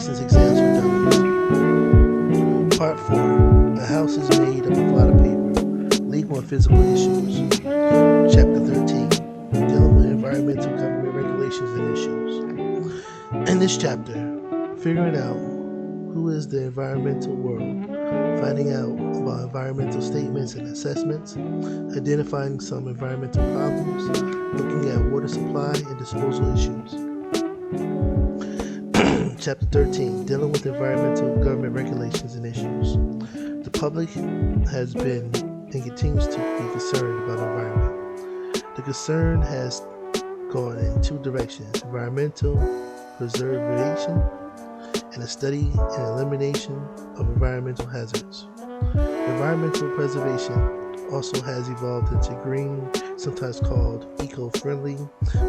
license exams for dummies. Part 4. A house is made up of a lot of paper. Legal and physical issues. Chapter 13. Dealing with environmental government regulations and issues. In this chapter, figuring out who is the environmental world, finding out about environmental statements and assessments, identifying some environmental problems, looking at water supply and disposal issues. Chapter 13, dealing with environmental government regulations and issues. The public has been and continues to be concerned about the environment. The concern has gone in two directions: environmental preservation and a study and elimination of environmental hazards. Environmental preservation also has evolved into green, sometimes called eco-friendly,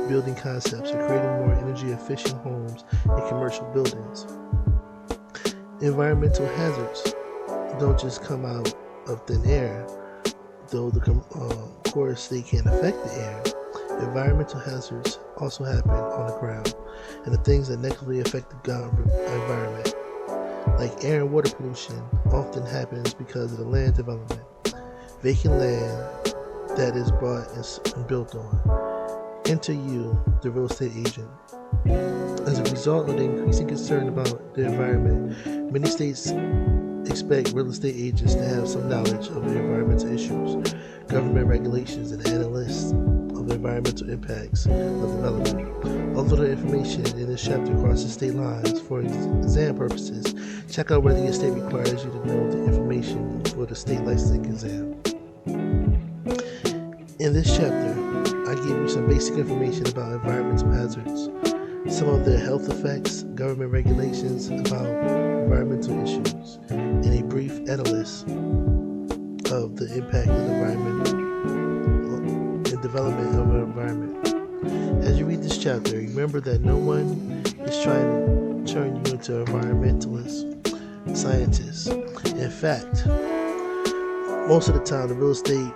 building concepts for creating more energy-efficient homes and commercial buildings. Environmental hazards don't just come out of thin air, though of course they can affect the air. Environmental hazards also happen on the ground, and the things that negatively affect the environment, like air and water pollution, often happens because of the land development, vacant land that is bought and built on. Enter you, the real estate agent. As a result of the increasing concern about the environment, many states expect real estate agents to have some knowledge of the environmental issues, government regulations, and analysis of the environmental impacts of development. Although the information in this chapter crosses state lines for exam purposes, check out whether your state requires you to know the information for the state licensing exam. In this chapter, I give you some basic information about environmental hazards, some of their health effects, government regulations about environmental issues, and a brief analysis of the impact of the environment and development of an environment. As you read this chapter, remember that no one is trying to turn you into an environmentalist, scientist. In fact, most of the time, the real estate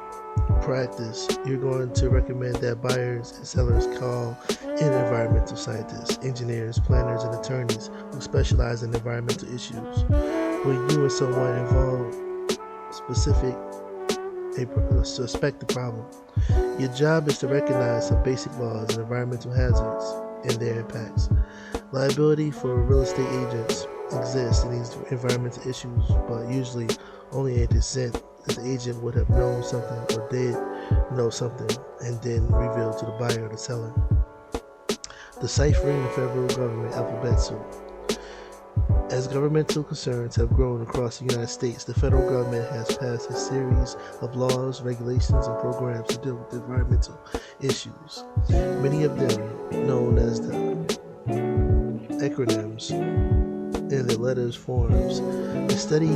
practice, you're going to recommend that buyers and sellers call in environmental scientists, engineers, planners, and attorneys who specialize in environmental issues. When you and someone involved suspect the problem, your job is to recognize some basic laws and environmental hazards and their impacts. Liability for real estate agents exists in these environmental issues, but usually only a dissent that the agent would have known something or did know something and then revealed to the buyer or the seller. Deciphering the federal government alphabet soup. As governmental concerns have grown across the United States, the federal government has passed a series of laws, regulations, and programs to deal with environmental issues. Many of them, known as the acronyms in the letters forms, to study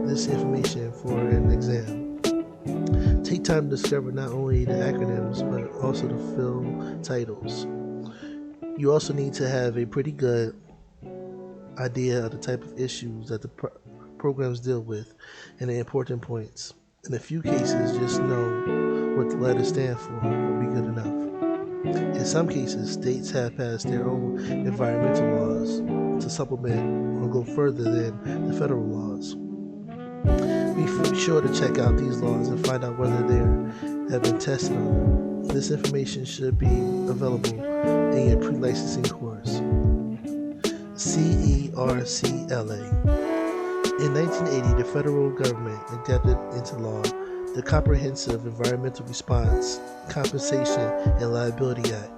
this information for an exam. Take time to discover not only the acronyms, but also the full titles. You also need to have a pretty good idea of the type of issues that the programs deal with and the important points. In a few cases, just know what the letters stand for will be good enough. In some cases, states have passed their own environmental laws to supplement or go further than the federal laws. Be sure to check out these laws and find out whether they have been tested on them. This information should be available in your pre-licensing course. CERCLA. In 1980, the federal government adopted into law the Comprehensive Environmental Response, Compensation, and Liability Act,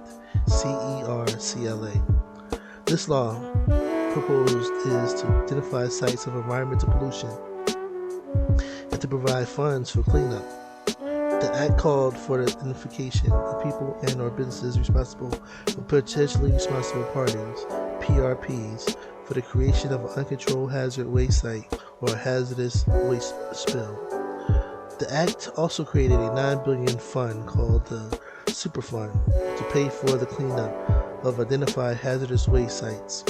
CERCLA. This law proposed is to identify sites of environmental pollution and to provide funds for cleanup. The act called for the identification of people and or businesses responsible for potentially responsible parties, PRPs, for the creation of an uncontrolled hazard waste site or a hazardous waste spill. The act also created a $9 billion fund called the Superfund to pay for the cleanup of identified hazardous waste sites.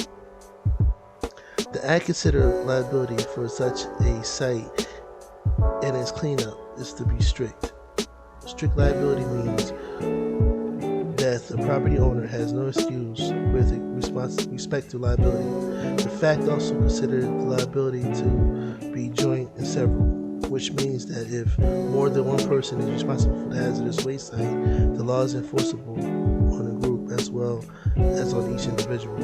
The act considered liability for such a site and its cleanup is to be strict. Strict liability means that that the property owner has no excuse with respect to liability. The fact also considered the liability to be joint and several, which means that if more than one person is responsible for the hazardous waste site, the law is enforceable on a group as well as on each individual.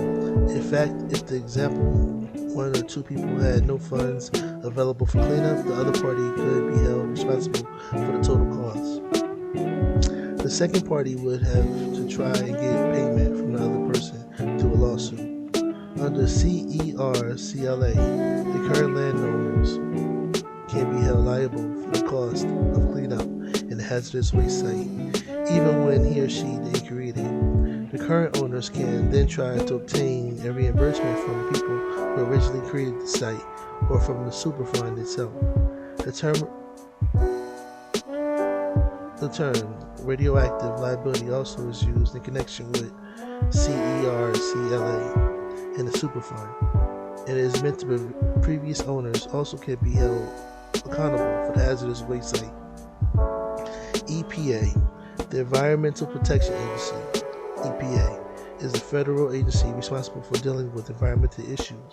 In fact, if the example, one or two people had no funds available for cleanup, the other party could be held responsible for the total cost. The second party would have to try and get payment from the other person through a lawsuit. Under CERCLA, the current landowners can be held liable for the cost of cleanup in the hazardous waste site, even when he or she didn't create it. The current owners can then try to obtain a reimbursement from the people who originally created the site or from the Superfund itself. The term radioactive liability also is used in connection with CERCLA and the Superfund. It is meant to be previous owners also can be held accountable for the hazardous waste site. EPA, the Environmental Protection Agency, EPA, is the federal agency responsible for dealing with environmental issues.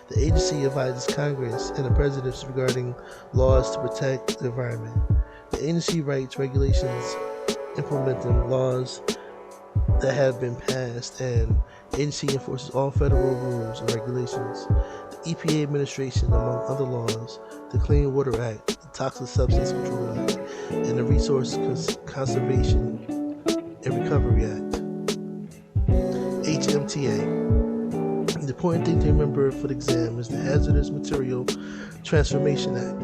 The agency advises Congress and the President regarding laws to protect the environment. The agency writes regulations implementing laws that have been passed, and the agency enforces all federal rules and regulations. The EPA administration, among other laws, the Clean Water Act, the Toxic Substance Control Act, and the Resource Conservation and Recovery Act. HMTA. The important thing to remember for the exam is the Hazardous Material Transformation Act.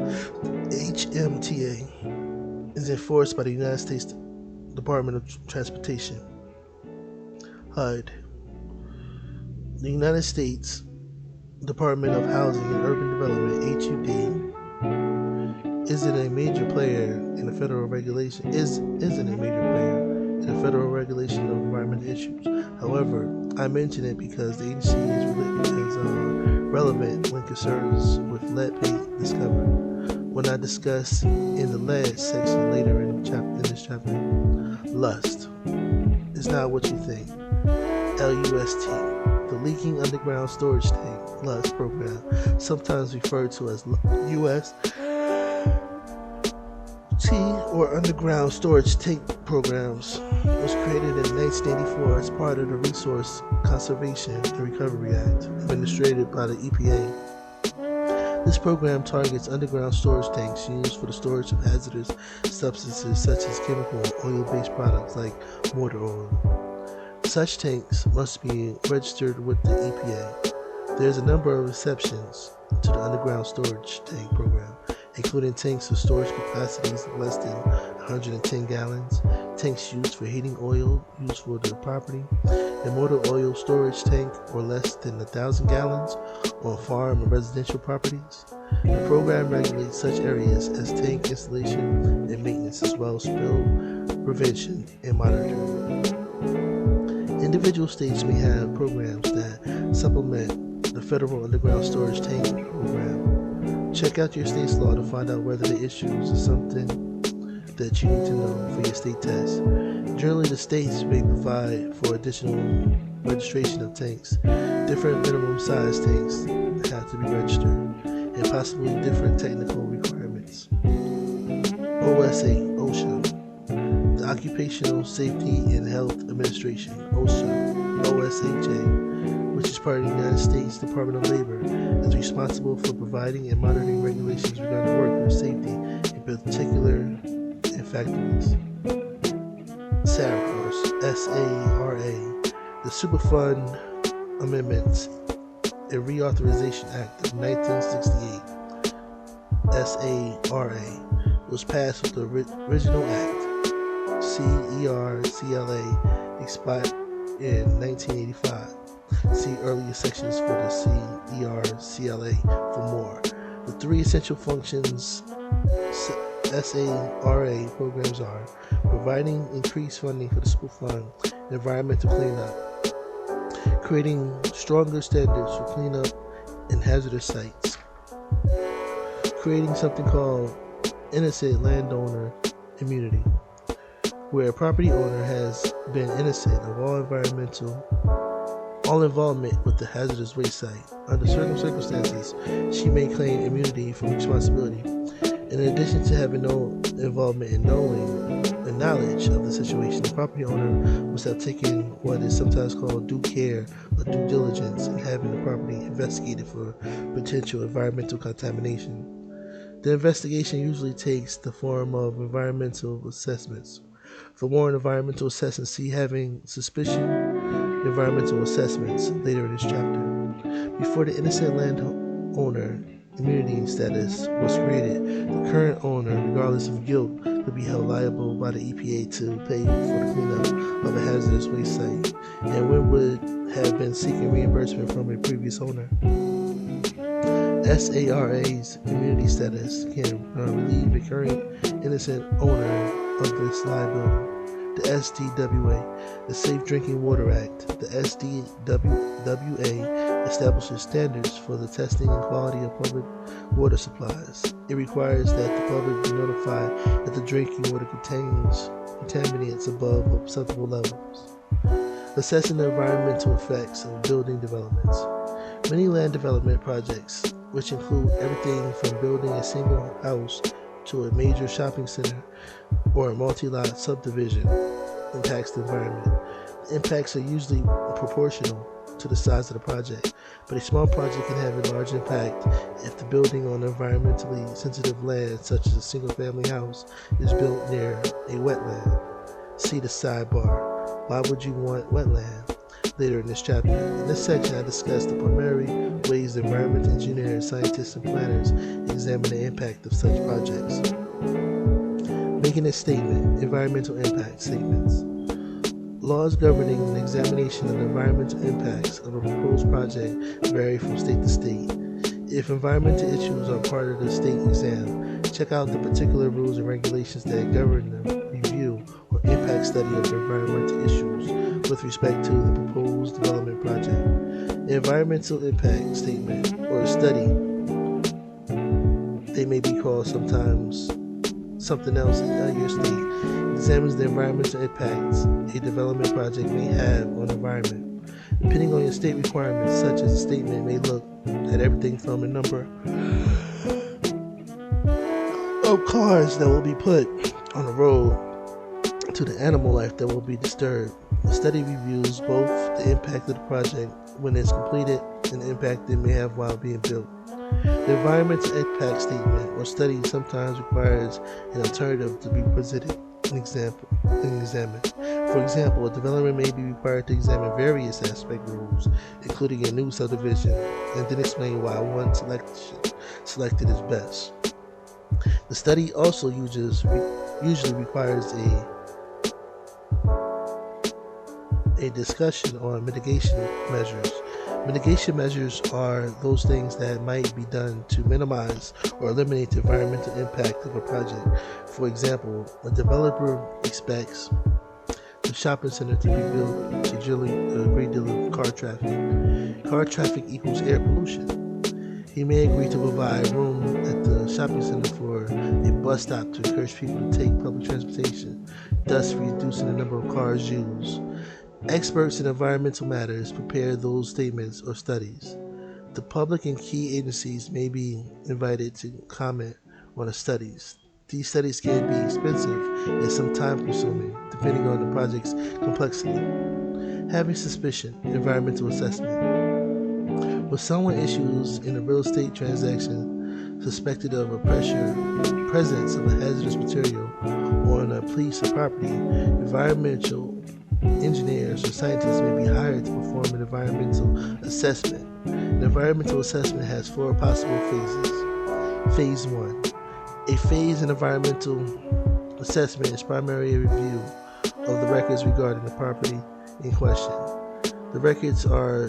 HMTA is enforced by the United States Department of Transportation. HUD. The United States Department of Housing and Urban Development, HUD, isn't a major player in the federal regulation of environmental issues. However, I mention it because the agency is relevant when concerns with lead paint discovered. When I discuss in the lead section later in this chapter, LUST is not what you think. LUST, the Leaking Underground Storage Tank LUST program, sometimes referred to as UST or Underground Storage Tank programs, was created in 1984 as part of the Resource Conservation and Recovery Act, administered by the EPA. This program targets underground storage tanks used for the storage of hazardous substances such as chemical and oil-based products like motor oil. Such tanks must be registered with the EPA. There is a number of exceptions to the underground storage tank program, including tanks with storage capacities of less than 110 gallons, tanks used for heating oil used for the property, a motor oil storage tank or less than 1,000 gallons on farm and residential properties. The program regulates such areas as tank installation and maintenance, as well as spill prevention and monitoring. Individual states may have programs that supplement the federal underground storage tank program. Check out your state's law to find out whether the issues is something that you need to know for your state test. Generally, the states may provide for additional registration of tanks. Different minimum size tanks have to be registered, and possibly different technical requirements. OSHA, the Occupational Safety and Health Administration, OSHA, which is part of the United States Department of Labor, is responsible for providing and monitoring regulations regarding worker safety, in particular in factories. SARA, the Superfund Amendments and Reauthorization Act of 1968, SARA, was passed with the original act. CERCLA expired in 1985. See earlier sections for the CERCLA for more. The three essential functions SARA programs are providing increased funding for the Superfund and environmental cleanup, creating stronger standards for cleanup in hazardous sites, creating something called innocent landowner immunity, where a property owner has been innocent of all involvement with the hazardous waste site. Under certain circumstances, she may claim immunity from responsibility. In addition to having no involvement in knowing the knowledge of the situation, the property owner must have taken what is sometimes called due care or due diligence in having the property investigated for potential environmental contamination. The investigation usually takes the form of environmental assessments. For more on environmental assessments, see having suspicion environmental assessments later in this chapter. Before the innocent landowner immunity status was created, the current owner, regardless of guilt, could be held liable by the EPA to pay for the cleanup of a hazardous waste site, and one would have been seeking reimbursement from a previous owner. SARA's immunity status can relieve the current innocent owner of this liability. The SDWA, the Safe Drinking Water Act. The SDWA establishes standards for the testing and quality of public water supplies. It requires that the public be notified that the drinking water contains contaminants above acceptable levels. Assessing the environmental effects of building developments. Many land development projects, which include everything from building a single house to a major shopping center or a multi-lot subdivision, impacts the environment. The impacts are usually proportional to the size of the project, but a small project can have a large impact if the building on environmentally sensitive land, such as a single-family house, is built near a wetland. See the sidebar. Why would you want wetland? Later in this chapter. In this section, I discuss the primary ways environmental engineers, scientists, and planners examine the impact of such projects. Making a statement, environmental impact statements. Laws governing the examination of the environmental impacts of a proposed project vary from state to state. If environmental issues are part of the state exam, check out the particular rules and regulations that govern the review or impact study of the environmental issues with respect to the proposed development project. The environmental impact statement or study, they may be called sometimes something else in your state, examines the environmental impacts a development project may have on the environment. Depending on your state requirements, such as a statement may look at everything from the number of cars that will be put on the road to the animal life that will be disturbed. The study reviews both the impact of the project when it's completed and the impact it may have while being built. The environmental impact statement or study sometimes requires an alternative to be presented and examined. For example, a development may be required to examine various aspect rules, including a new subdivision, and then explain why one selected is best. The study also usually requires a discussion on mitigation measures. Mitigation measures are those things that might be done to minimize or eliminate the environmental impact of a project. For example, a developer expects the shopping center to be built to generate a great deal of car traffic. Car traffic equals air pollution. He may agree to provide room at the shopping center for a bus stop to encourage people to take public transportation, thus reducing the number of cars used. Experts in environmental matters prepare those statements or studies. The public and key agencies may be invited to comment on the studies. These studies can be expensive and sometimes time-consuming, depending on the project's complexity. Having suspicion, environmental assessment. When someone issues in a real estate transaction suspected of a presence of a hazardous material on a piece of property, environmental engineers or scientists may be hired to perform an environmental assessment. An environmental assessment has 4 possible phases. Phase 1. A phase in environmental assessment is primarily a review of the records regarding the property in question. The records are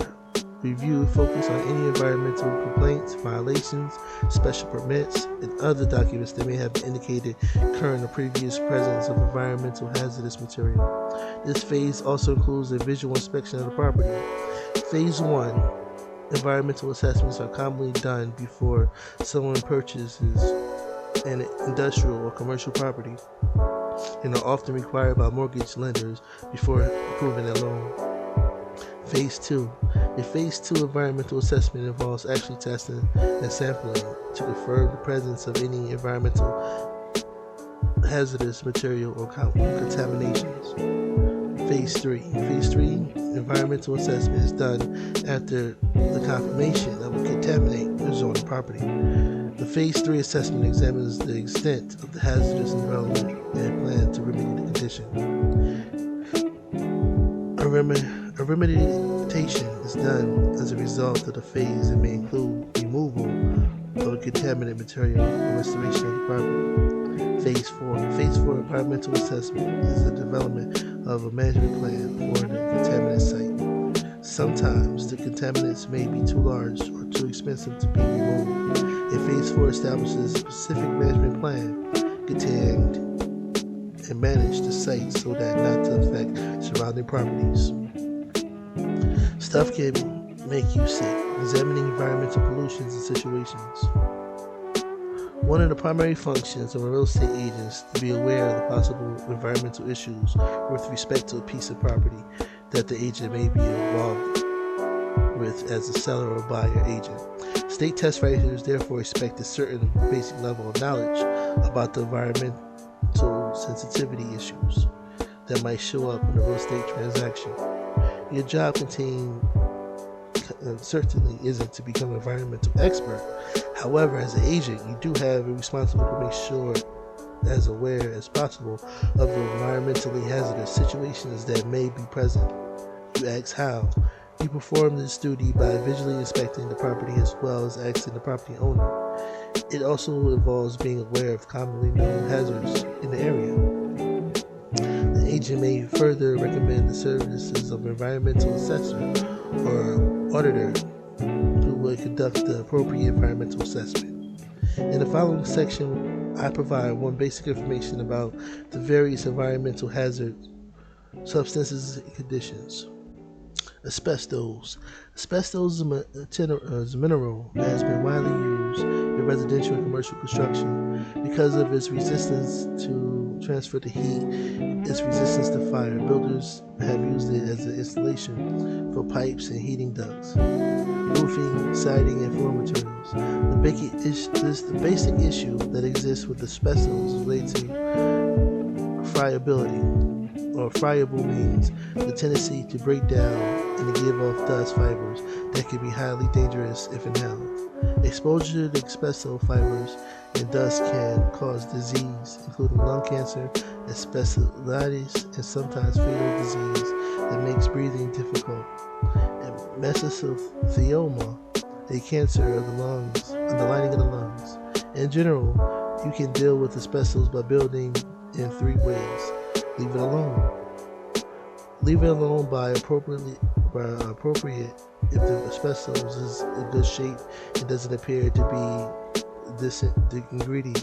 reviewed focus on any environmental complaints, violations, special permits, and other documents that may have indicated current or previous presence of environmental hazardous material. This phase also includes a visual inspection of the property. Phase 1. Environmental assessments are commonly done before someone purchases an industrial or commercial property. and are often required by mortgage lenders before approving a loan. Phase 2. A Phase 2 environmental assessment involves actually testing and sampling to confirm the presence of any environmental hazardous material or contaminations. Phase 3. Phase 3 environmental assessment is done after the confirmation of a contaminant is on the property. The Phase 3 assessment examines the extent of the hazardous environment and plan to remedy the condition. A remediation is done as a result of the phase and may include removal of a contaminant material or restoration of the property. Phase 4. Phase 4 environmental assessment is the development of a management plan for the contaminant site. Sometimes the contaminants may be too large or too expensive to be removed. And Phase 4 establishes a specific management plan contained and manage the site so that not to affect surrounding properties. Stuff can make you sick. Examining environmental pollutions and situations. One of the primary functions of a real estate agent is to be aware of the possible environmental issues with respect to a piece of property that the agent may be involved with as a seller or buyer agent. State test writers therefore expect a certain basic level of knowledge about the environmental sensitivity issues that might show up in a real estate transaction. Your job certainly isn't to become an environmental expert. However, as an agent, you do have a responsibility to make sure as aware as possible of the environmentally hazardous situations that may be present. You ask how. You perform this duty by visually inspecting the property as well as asking the property owner. It also involves being aware of commonly known hazards in the area. The agent may further recommend the services of an environmental assessor or auditor who will conduct the appropriate environmental assessment. In the following section, I provide one basic information about the various environmental hazard substances and conditions. Asbestos. Asbestos is a mineral that has been widely used in residential and commercial construction because of its resistance to transfer to heat, its resistance to fire. Builders have used it as an insulation for pipes and heating ducts, roofing, siding, and floor materials. The basic issue that exists with asbestos is related to friability, or friable means the tendency to break down and to give off dust fibers that can be highly dangerous if inhaled. Exposure to asbestos fibers and dust can cause disease, including lung cancer, asbestitis, and sometimes fatal disease that makes breathing difficult. And mesothelioma, a cancer of the lungs, of the lining of the lungs. In general, you can deal with asbestos by building in 3 ways. Leave it alone. Leave it alone by appropriate if the asbestos is in good shape and doesn't appear to be disintegrating,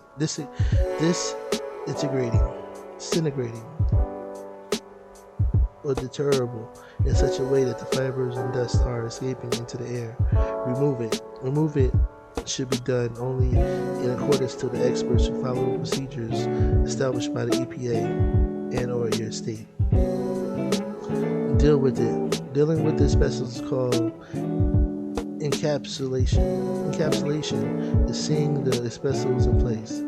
or deteriorable in such a way that the fibers and dust are escaping into the air. Remove it. Remove it should be done only in accordance to the experts who follow procedures established by the EPA and or your state. Deal with it. Dealing with asbestos is called encapsulation. Encapsulation is sealing the asbestos in place.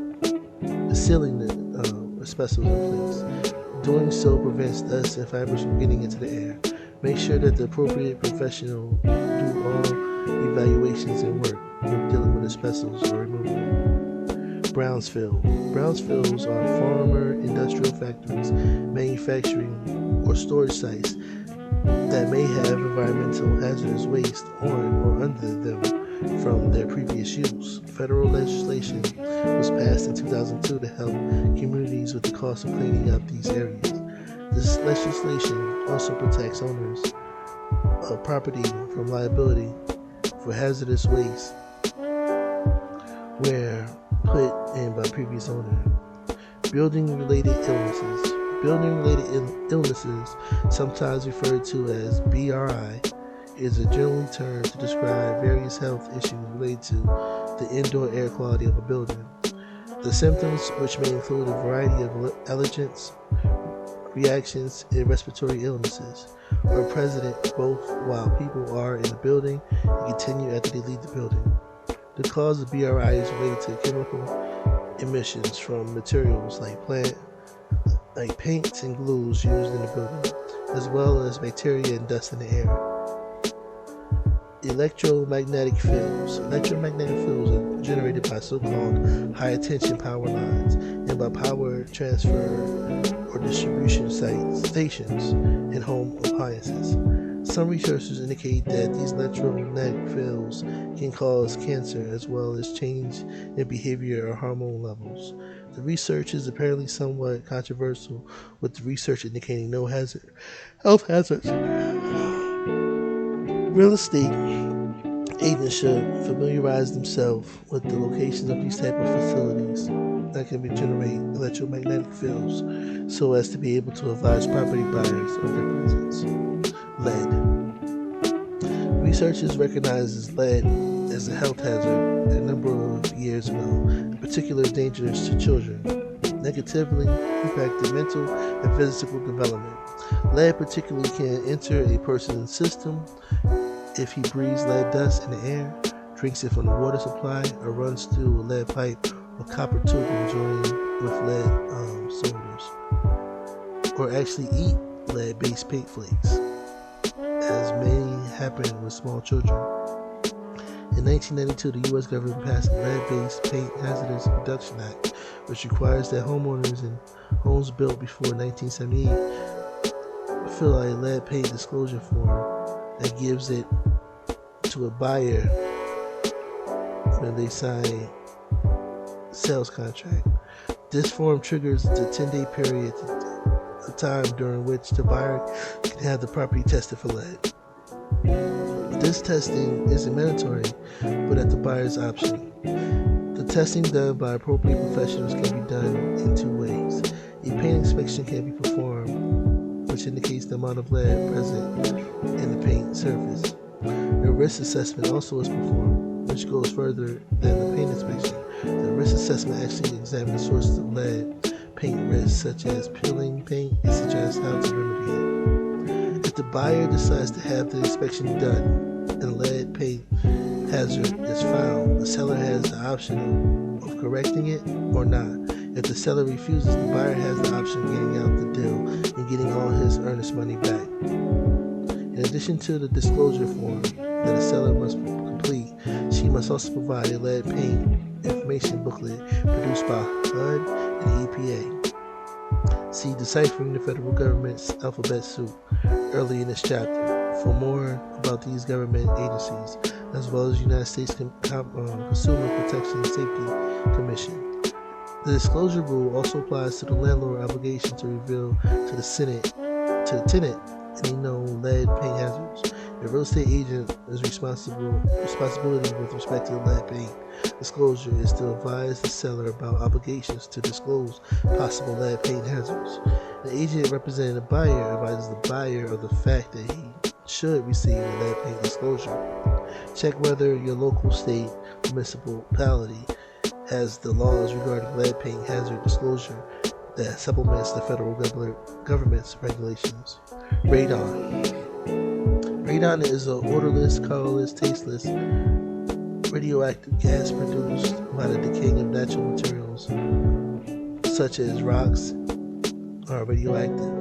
Doing so prevents dust and fibers from getting into the air. Make sure that the appropriate professional do all evaluations and work when dealing with asbestos or removal. Brownsfield. Brownsfields are former industrial factories, manufacturing, or storage sites that may have environmental hazardous waste on or under them from their previous use. Federal legislation was passed in 2002 to help communities with the cost of cleaning up these areas. This legislation also protects owners of property from liability for hazardous waste where put in by previous owner. Building-related illnesses. Building-related illnesses, sometimes referred to as BRI, is a general term to describe various health issues related to the indoor air quality of a building. The symptoms, which may include a variety of allergens, reactions, and respiratory illnesses, are present both while people are in the building and continue after they leave the building. The cause of BRI is related to chemical emissions from materials like paints and glues used in the building, as well as bacteria and dust in the air. Electromagnetic fields. Electromagnetic fields are generated by so-called high-tension power lines and by power transfer or distribution stations in home appliances. Some researchers indicate that these electromagnetic fields can cause cancer as well as change in behavior or hormone levels. The research is apparently somewhat controversial, with the research indicating no health hazards. Real estate agents should familiarize themselves with the locations of these type of facilities that can generate electromagnetic fields so as to be able to advise property buyers of their presence. Lead. Researchers recognized lead as a health hazard a number of years ago, in particular dangerous to children, negatively impacting mental and physical development. Lead particularly can enter a person's system if he breathes lead dust in the air, drinks it from the water supply, or runs through a lead pipe or copper tubing joined with lead solders, or actually eat lead-based paint flakes, as may happen with small children. In 1992, the U.S. government passed the Lead-Based Paint Hazardous Reduction Act, which requires that homeowners in homes built before 1978 fill out a lead paint disclosure form that gives it to a buyer when they sign sales contract. This form triggers the 10-day period of time during which the buyer can have the property tested for lead. This testing isn't mandatory, but at the buyer's option. The testing done by appropriate professionals can be done in two ways. A paint inspection can be performed, which indicates the amount of lead present in the paint surface. A risk assessment also is performed, which goes further than the paint inspection. The risk assessment actually examines the sources of lead paint risks, such as peeling paint, and suggests how to remedy it. If the buyer decides to have the inspection done and lead paint hazard is found, the seller has the option of correcting it or not. If the seller refuses, the buyer has the option of getting out the deal and getting all his earnest money back. In addition to the disclosure form that a seller must complete, she must also provide a lead paint information booklet produced by HUD and EPA. See Deciphering the Federal Government's Alphabet Soup early in this chapter for more about these government agencies, as well as United States Consumer Protection and Safety Commission. The disclosure rule also applies to the landlord obligation to reveal to the tenant any known lead paint hazards. A real estate agent is responsibility with respect to the lead paint disclosure is to advise the seller about obligations to disclose possible lead paint hazards. The agent representing the buyer advises the buyer of the fact that he should receive a lead paint disclosure. Check whether your local state or municipality has the laws regarding lead paint hazard disclosure that supplements the federal government's regulations. Radon. Radon is an odorless, colorless, tasteless, radioactive gas produced by the decaying of natural materials, such as rocks, are radioactive.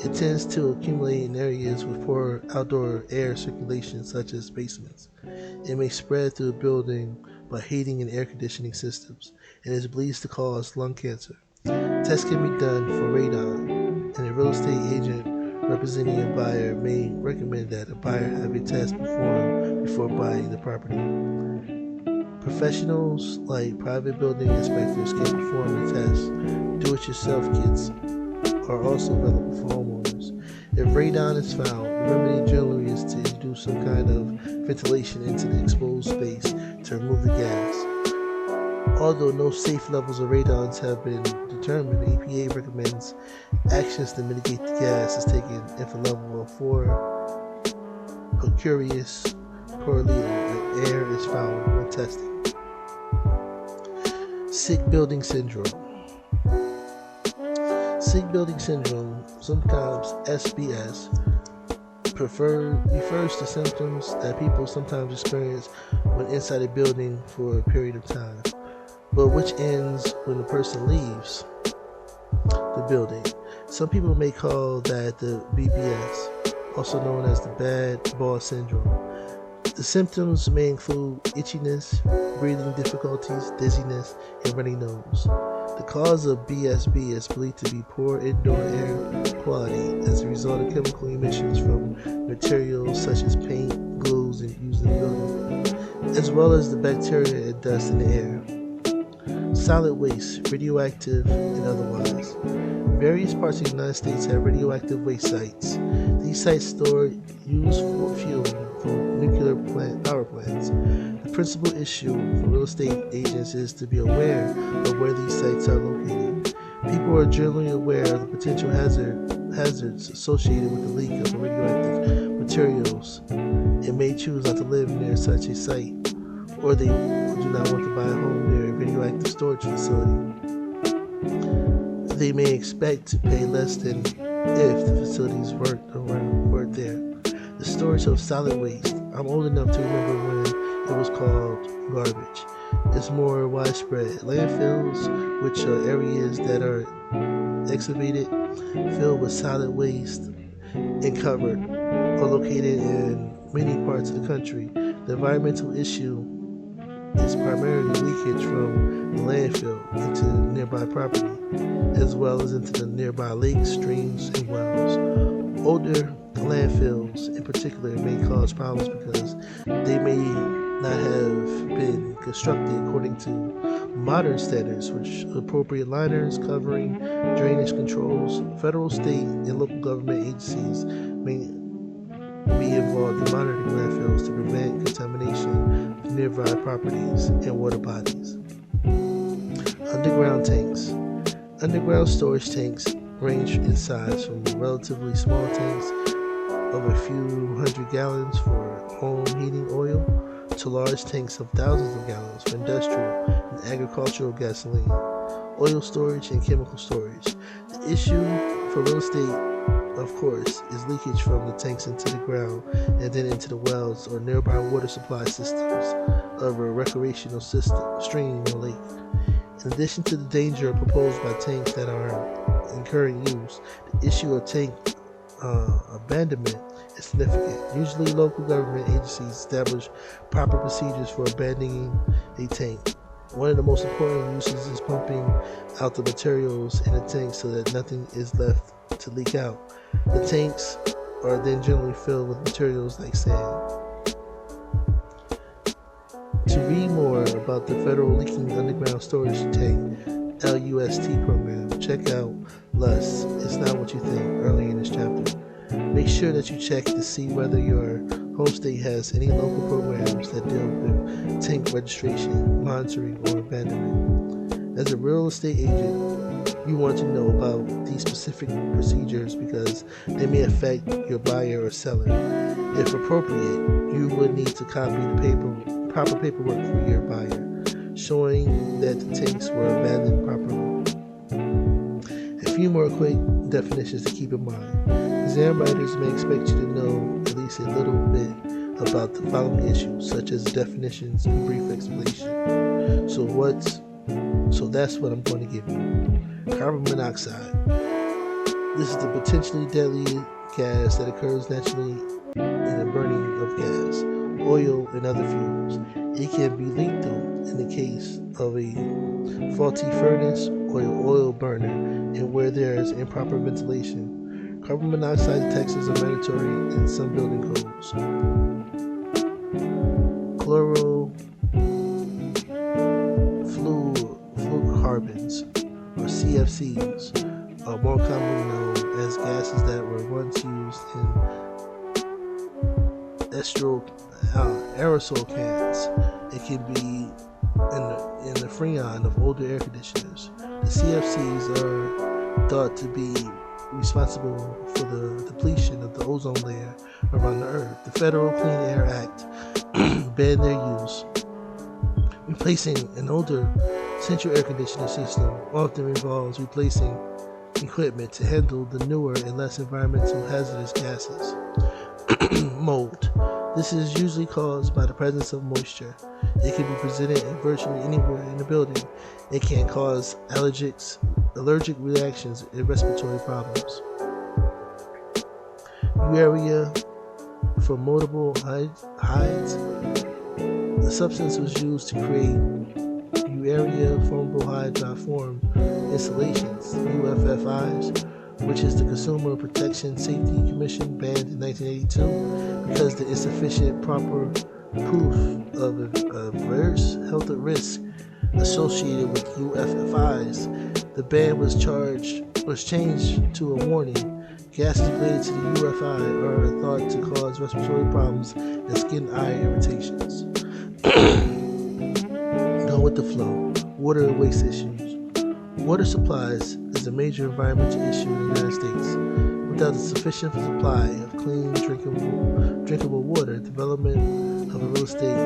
It tends to accumulate in areas with poor outdoor air circulation, such as basements. It may spread through a building by heating and air conditioning systems, and is believed to cause lung cancer. Tests can be done for radon, and a real estate agent representing a buyer may recommend that a buyer have a test performed before buying the property. Professionals like private building inspectors can perform the test. Do-it-yourself kits are also available for homeowners. If radon is found, the remedy generally is to introduce some kind of ventilation into the exposed space to remove the gas. Although no safe levels of radons have been determined, the EPA recommends actions to mitigate the gas is taken if a level of 4 becquerels per liter of air is found when testing. Sick building syndrome. Sick building syndrome, sometimes SBS, refers to symptoms that people sometimes experience when inside a building for a period of time, but which ends when the person leaves the building. Some people may call that the BBS, also known as the bad boss syndrome. The symptoms may include itchiness, breathing difficulties, dizziness, and runny nose. The cause of BSB is believed to be poor indoor air quality as a result of chemical emissions from materials such as paint, glues, and used in the building, as well as the bacteria and dust in the air. Solid waste, radioactive and otherwise. Various parts of the United States have radioactive waste sites. These sites store used fuel from nuclear power plants. The principal issue for real estate agents is to be aware of where these sites are located. People are generally aware of the potential hazards associated with the leak of radioactive materials and may choose not to live near such a site, or they do not want to buy a home near a radioactive storage facility. They may expect to pay less than if the facilities weren't there. The storage of solid waste. I'm old enough to remember when it was called garbage. It's more widespread. Landfills, which are areas that are excavated, filled with solid waste, and covered, are located in many parts of the country. The environmental issue is primarily leakage from the landfill into nearby property, as well as into the nearby lakes, streams, and wells. Older landfills in particular may cause problems because they may not have been constructed according to modern standards, which appropriate liners, covering, drainage controls. Federal, state, and local government agencies may be involved in monitoring landfills to prevent contamination of nearby properties and water bodies. Underground tanks. Underground storage tanks range in size from relatively small tanks of a few hundred gallons for home heating oil to large tanks of thousands of gallons for industrial and agricultural gasoline, oil storage, and chemical storage. The issue for real estate, of course, is leakage from the tanks into the ground and then into the wells or nearby water supply systems of a recreational system, stream, or lake. In addition to the danger proposed by tanks that are in current use, the issue of tank abandonment is significant. Usually, local government agencies establish proper procedures for abandoning a tank. One of the most important uses is pumping out the materials in the tank so that nothing is left to leak out. The tanks are then generally filled with materials like sand. To read more about the Federal Leaking Underground Storage Tank LUST program, check out LUST, It's Not What You Think, early in this chapter. Make sure that you check to see whether your home state has any local programs that deal with tank registration, monitoring, or abandonment. As a real estate agent, you want to know about these specific procedures because they may affect your buyer or seller. If appropriate, you would need to copy the proper paperwork for your buyer, showing that the tanks were abandoned properly. A few more quick definitions to keep in mind. Exam writers may expect you to know at least a little bit about the following issues, such as definitions and brief explanation. So that's what I'm going to give you. Carbon monoxide. This is the potentially deadly gas that occurs naturally in the burning of gas, oil, and other fuels. It can be lethal in the case of a faulty furnace or an oil burner and where there is improper ventilation. Carbon monoxide detectors are mandatory in some building codes. Chlorofluorocarbons, or CFCs, are more commonly known as gases that were once used in aerosol cans. It can be in the freon of older air conditioners. The CFCs are thought to be responsible for the depletion of the ozone layer around the Earth. The Federal Clean Air Act banned their use, replacing an older Central air conditioning system often involves replacing equipment to handle the newer and less environmental hazardous gases. Mold. This is usually caused by the presence of moisture. It can be presented in virtually anywhere in the building. It can cause allergic reactions, and respiratory problems. Urea from moldable hides. The substance was used to create urea formaldehyde formed installations, UFFIs, which is the Consumer Protection Safety Commission banned in 1982 because the insufficient proper proof of adverse health risk associated with UFFIs. The ban was changed to a warning. Gases related to the UFI are thought to cause respiratory problems and skin eye irritations. Go with the flow. Water and waste issues. Water supplies is a major environmental issue in the United States. Without a sufficient supply of clean, drinkable water, development of a real estate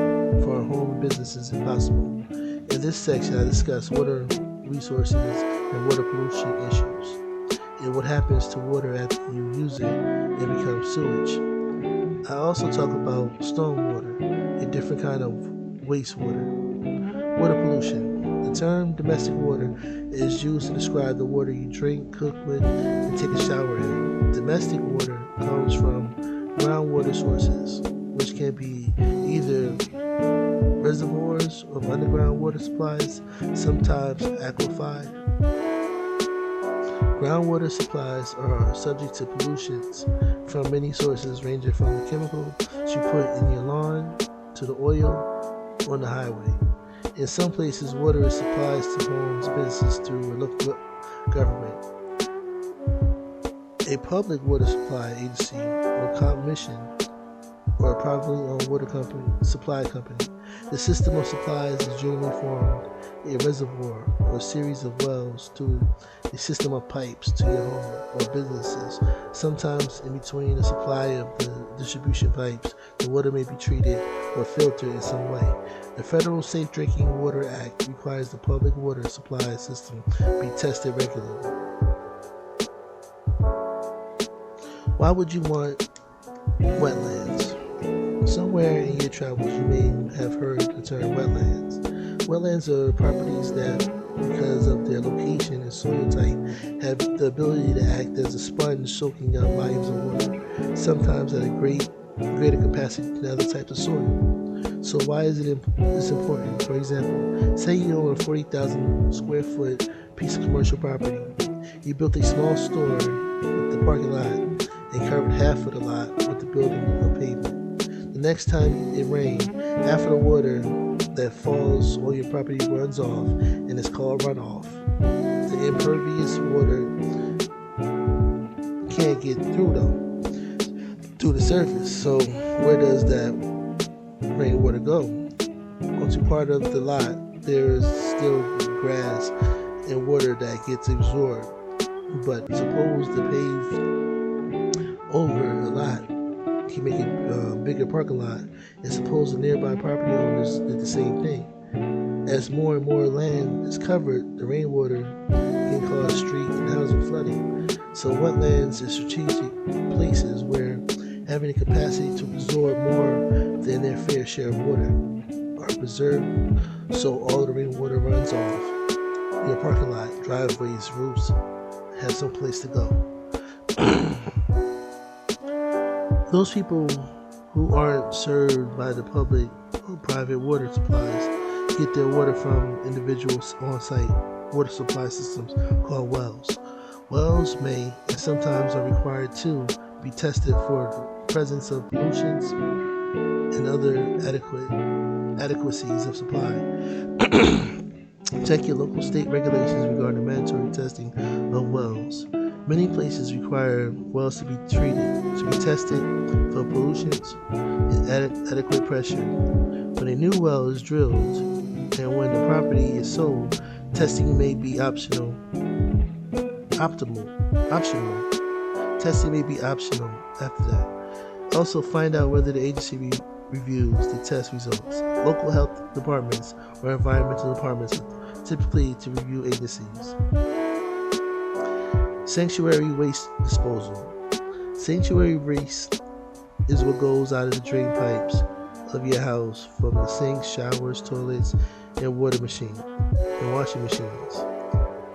for our home and business is impossible. In this section, I discuss water resources and water pollution issues, and what happens to water after you use it and becomes sewage. I also talk about stormwater, a different kind of wastewater. Water pollution. The term domestic water is used to describe the water you drink, cook with, and take a shower in. Domestic water comes from groundwater sources, which can be either reservoirs of underground water supplies, sometimes aquifers. Groundwater supplies are subject to pollutions from many sources, ranging from the chemicals you put in your lawn to the oil on the highway. In some places, water is supplied to homes, businesses through a local government. A public water supply agency or commission or a privately owned water supply company. The system of supplies is generally formed a reservoir or a series of wells through a system of pipes to your home or businesses. Sometimes in between the supply of the distribution pipes, the water may be treated or filtered in some way. The Federal Safe Drinking Water Act requires the public water supply system be tested regularly. Why would you want wetlands? Somewhere in your travels, you may have heard the term wetlands. Wetlands are properties that, because of their location and soil type, have the ability to act as a sponge soaking up volumes of water, sometimes at a greater capacity than other types of soil. So why is this important? For example, say you own a 40,000 square foot piece of commercial property. You built a small store with the parking lot and covered half of the lot with the building of pavement. The next time it rains, half of the water that falls on your property runs off, and it's called runoff. The impervious water can't get through the surface. So where does that rainwater go? Onto part of the lot, there is still grass and water that gets absorbed. But suppose the paved over a lot can make a bigger parking lot, and suppose the nearby property owners did the same thing. As more and more land is covered, the rainwater can cause street and housing flooding. So wetlands are strategic places where having the capacity to absorb more than their fair share of water are preserved, so all the rainwater runs off. Your parking lot, driveways, roofs have some place to go. Those people who aren't served by the public or private water supplies get their water from individuals on-site water supply systems called wells. Wells may and sometimes are required to be tested for the presence of pollutions and other adequacies of supply. Check your local state regulations regarding mandatory testing of wells. Many places require wells to be tested for pollutions and adequate pressure. When a new well is drilled and when the property is sold, testing may be optional. Testing may be optional after that. Also, find out whether the agency reviews the test results. Local health departments or environmental departments typically to review agencies. Sanctuary waste disposal. Sanctuary waste is what goes out of the drain pipes of your house from the sinks, showers, toilets, and washing machines.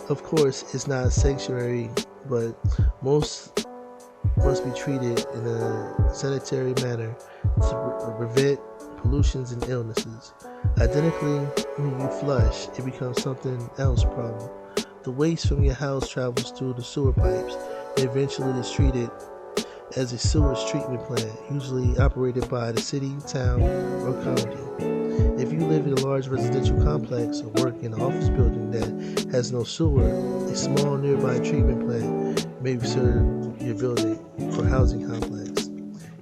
Of course, it's not a sanctuary, but most must be treated in a sanitary manner to prevent pollutions and illnesses. Identically, when you flush, it becomes something else problem. The waste from your house travels through the sewer pipes and eventually is treated as a sewage treatment plant, usually operated by the city, town, or county. If you live in a large residential complex or work in an office building that has no sewer, a small nearby treatment plant may serve your building or housing complex.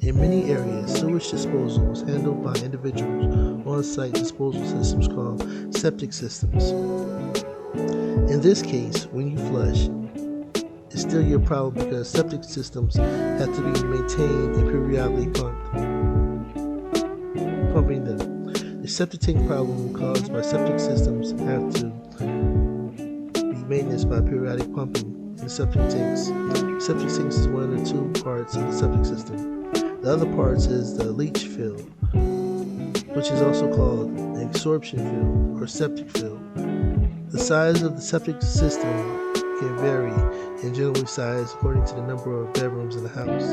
In many areas, sewage disposal is handled by individuals on-site disposal systems called septic systems. In this case, when you flush, it's still your problem because septic systems have to be maintained and periodically pumping them. The septic tank problem caused by septic systems have to be maintenance by periodic pumping in the septic tanks. Septic tanks is one of the two parts of the septic system. The other parts is the leach field, which is also called an absorption field or septic field. The size of the septic system can vary and generally size according to the number of bedrooms in the house.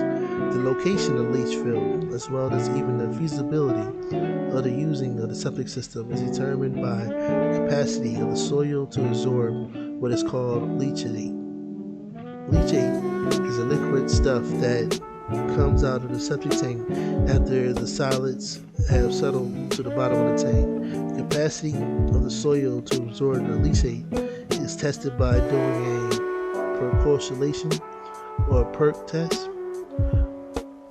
The location of the leach field, as well as even the feasibility of the using of the septic system, is determined by the capacity of the soil to absorb what is called leachate. Leachate is a liquid stuff that comes out of the septic tank after the solids have settled to the bottom of the tank. The capacity of the soil to absorb the leachate is tested by doing a percolation or a PERC test,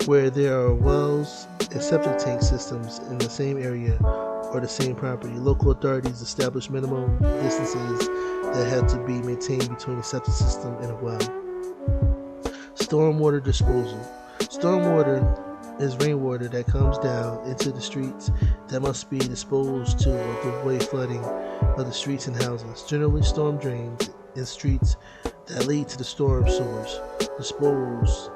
where there are wells and septic tank systems in the same area or the same property. Local authorities establish minimum distances that have to be maintained between the septic system and a well. Stormwater disposal. Stormwater is rainwater that comes down into the streets that must be disposed to avoid flooding of the streets and houses. Generally, storm drains in streets that lead to the storm sewers dispose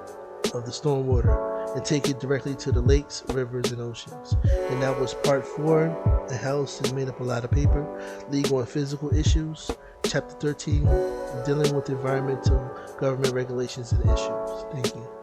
of the stormwater and take it directly to the lakes, rivers, and oceans. And that was part 4. The house is made up a lot of paper. Legal and physical issues. Chapter 13, dealing with environmental government regulations and issues. Thank you.